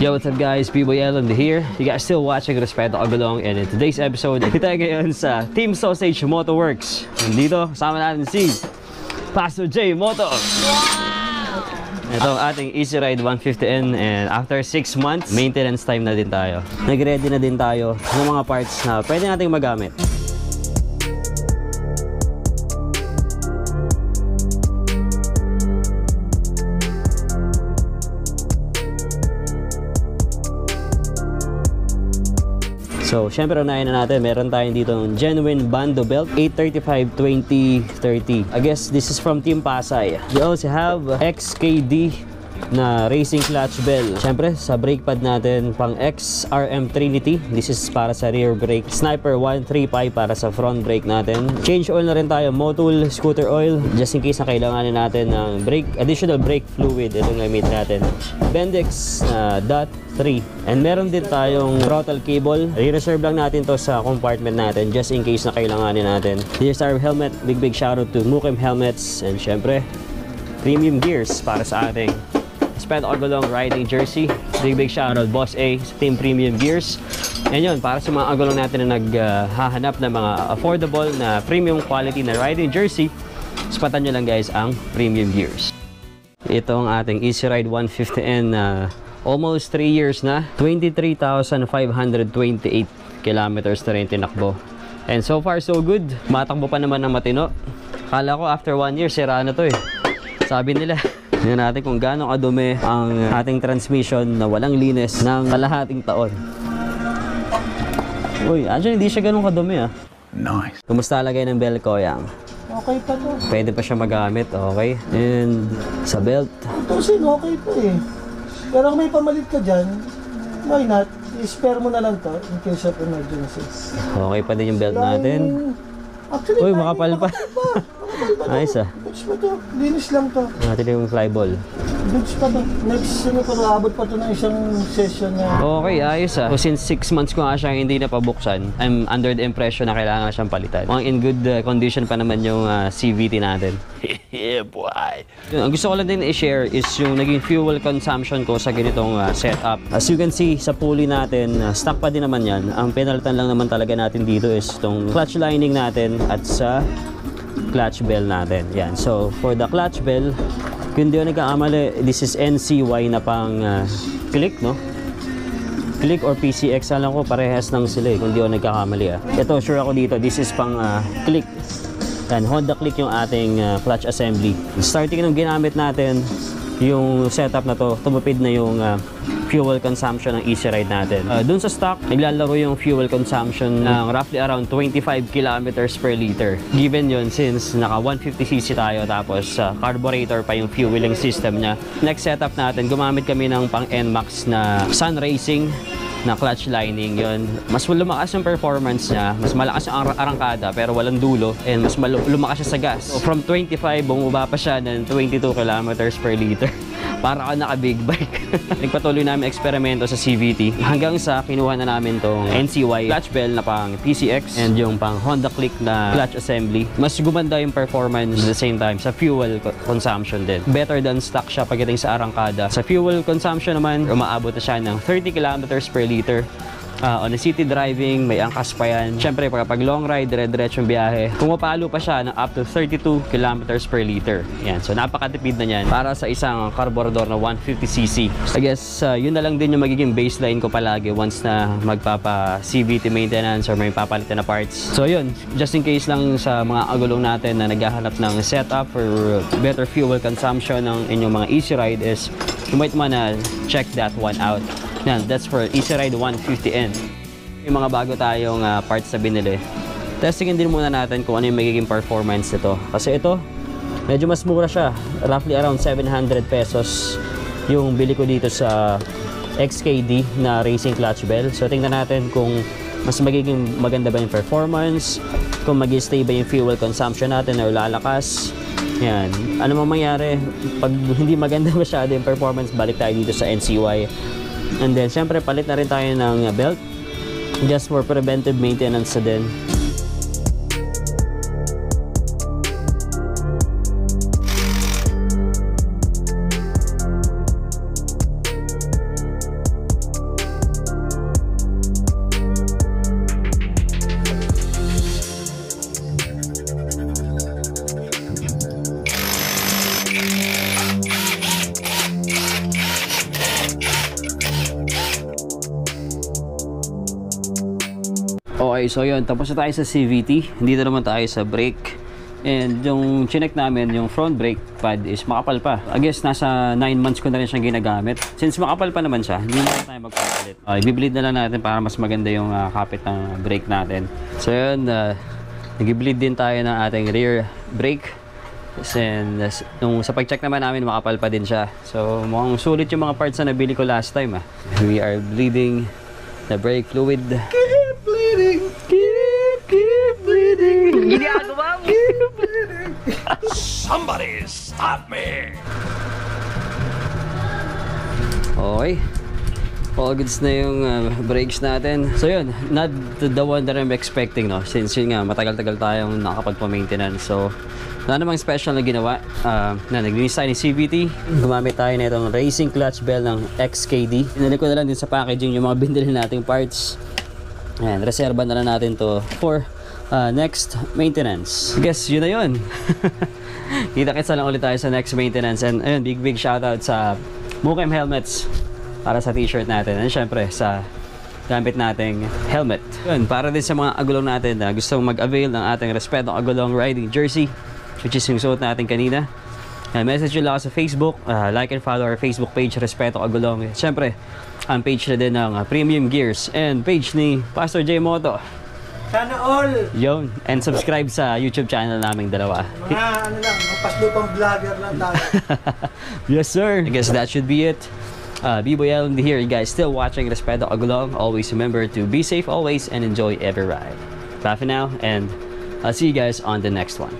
Yo, what's up guys? B-Boy Ellen here. You guys still watching Respeto Kagulong, and in today's episode, kita ngayon sa Team Sausage Motoworks. Dito, kasama natin si Pastor J Moto. Wow! Ito ang ating Easy Ride 150N, and after 6 months, maintenance time na din tayo. Nag-ready na din tayo ng mga parts na pwede nating magamit. So, syempre unahin na natin, meron tayong dito ng genuine Bando belt, 835/20/30. I guess this is from Team Pasay. We also have XKD na racing clutch bell. Syempre, sa brake pad natin, pang XRM Trinity. This is para sa rear brake. Sniper 135 para sa front brake natin. Change oil na rin tayo, Motul scooter oil, just in case na kailanganin natin ng additional brake fluid. Itong gamit natin. Bendix dot 3. And meron din tayong throttle cable. I-reserve lang natin to sa compartment natin just in case na kailanganin natin. Here's our helmet. Big shout out to Mukim Helmets. And syempre, premium gears para sa ating Respeto Kagulong riding jersey. Big shout out Boss A sa Team Premium Gears. And yun, para sa mga agulong natin na naghahanap ng mga affordable na premium quality na riding jersey, spatan nyo lang guys ang Premium Gears. Ito ang ating Easy Ride 150N na almost 3 years na. 23,528 kilometers na rin tinakbo. And so far so good. Matakbo pa naman ng matino. Kala ko after 1 year sira na to eh. Sabi nila. Tingnan natin kung gaano kadumi ang ating transmission na walang linis ng kalahating taon. Uy, actually hindi siya ganun kadumi ah. Nice. Kumusta lagay ng belt ko yang? Okay pa to. Pwede pa siya magamit, okay? And sa belt. Ito kasi okay pa eh. Pero kung may pamalit ka dyan, why not? I-spare mo na lang to in case of emergencies. Okay pa din yung belt natin. Actually, uy, makapal pa. Nice ah. Goods pa to. Linis lang to. Natin yung flyball. Goods pa to. Next, abot pa to ng isang session na. Okay, ayos ah. So, since 6 months ko nga siya hindi napabuksan, I'm under the impression na kailangan siyang palitan. Mukhang in good condition pa naman yung CVT natin. Yeah, boy! Yun, ang gusto ko lang din i-share is yung naging fuel consumption ko sa ganitong setup. As you can see, sa pulley natin, stock pa din naman yan. Ang penaltan lang naman talaga natin dito is itong clutch lining natin at sa clutch bell natin. Yan. So, for the clutch bell, kung di ko nagkakamali, this is NCY na pang click, no? Click or PCX, alam ko parehas ng sila eh, kung di ko nagkakamali ah. Ito, sure ako dito, this is pang click. Yan, Honda Click yung ating clutch assembly. Starting nung ginamit natin yung setup na to, tumupid na yung fuel consumption ng Easy Ride natin. Dun sa stock, naglalaro yung fuel consumption ng roughly around 25 kilometers per liter. Given yun since naka 150cc tayo tapos carburetor pa yung fueling system niya. Next setup natin, gumamit kami ng pang NMAX na Sun Racing na clutch lining. Yun, mas lumakas yung performance niya, mas malakas yung arangkada pero walang dulo, and mas lumakas siya sa gas. So from 25 bumaba pa siya ng 22 kilometers per liter. Para ka naka big bike. Nagpatuloy namin eksperimento sa CVT hanggang sa kinuha na namin tong NCY clutch bell na pang PCX and yung pang Honda Click na clutch assembly. Mas gumanda yung performance at the same time sa fuel consumption din. Better than stock siya pagdating sa arangkada. Sa fuel consumption naman, umaabot na siya ng 30 kilometers per liter. On a city driving, may angkas pa yan. Siyempre, pag long ride, dire-diretsong biyahe, pumapalo pa siya ng up to 32 kilometers per liter. Yan. So, napakatipid na yan para sa isang carburetor na 150cc. I guess, yun na lang din yung magiging baseline ko palagi once na magpapa-CVT maintenance or may papalitan na parts. So, yun. Just in case lang sa mga agulong natin na naghahanap ng setup for better fuel consumption ng inyong mga Easy Ride is you might wanna check that one out. Yan, that's for Easy Ride 150N. Yung mga bago tayong parts na binili, testingin din muna natin kung ano yung magiging performance nito. Kasi ito, medyo mas mura siya. Roughly around 700 pesos yung bili ko dito sa XKD na racing clutch bell. So tingnan natin kung mas magiging maganda ba yung performance, kung mag-stay ba yung fuel consumption natin or lalakas. Yan. Ano mang mangyari, pag hindi maganda masyado yung performance, balik tayo dito sa NCY. And then, syempre, palit na rin tayo ng belt just for preventive maintenance na din. Okay, so yun, tapos na tayo sa CVT. Hindi na naman tayo sa brake. And yung chinek namin, yung front brake pad is makapal pa. I guess nasa 9 months ko na rin siyang ginagamit. Since makapal pa naman siya, hindi na tayo magpapalit. Ibibleed na lang natin para mas maganda yung kapit ng brake natin. So yun, nag-bleed din tayo ng ating rear brake. And nung sa pag-check naman namin, makapal pa din siya. So mukhang sulit yung mga parts na nabili ko last time. We are bleeding the brake fluid. Keep bleeding! Keep bleeding! Ginagawa mo! Keep bleeding! Somebody stop me! Okay. All goods na yung brakes natin. So yun, not the one that I'm expecting, no? Since yun nga, matagal-tagal tayong nakapagpa-maintenance. So, wala namang special na ginawa. Naglinis tayo ni CVT. Gumamit tayo na itong racing clutch bell ng XKD. Pinali ko na lang din sa packaging yung mga binili nating parts. Ayan, reserva na lang natin to for next maintenance. I guess yun na yun. Kita-kits na lang ulit tayo sa next maintenance. And ayun, big shoutout sa Mukem Helmets para sa t-shirt natin. And syempre sa gamit nating helmet. Yun, para din sa mga agulong natin na gustong mag-avail ng ating Respeto Agulong riding jersey, which is yung suot natin kanina. Message nyo lang ako sa Facebook. Like and follow our Facebook page, Respeto Agulong. Syempre, ang page na din ng Premium Gears and page ni Pastor J Moto. Sana all! Yun. And subscribe sa YouTube channel naming dalawa. Mga ano lang, mapaslupang vlogger lang tayo. Yes, sir. I guess that should be it. B-Boy LMD here. You guys still watching Respeto Agulong. Always remember to be safe always and enjoy every ride. Bye for now, and I'll see you guys on the next one.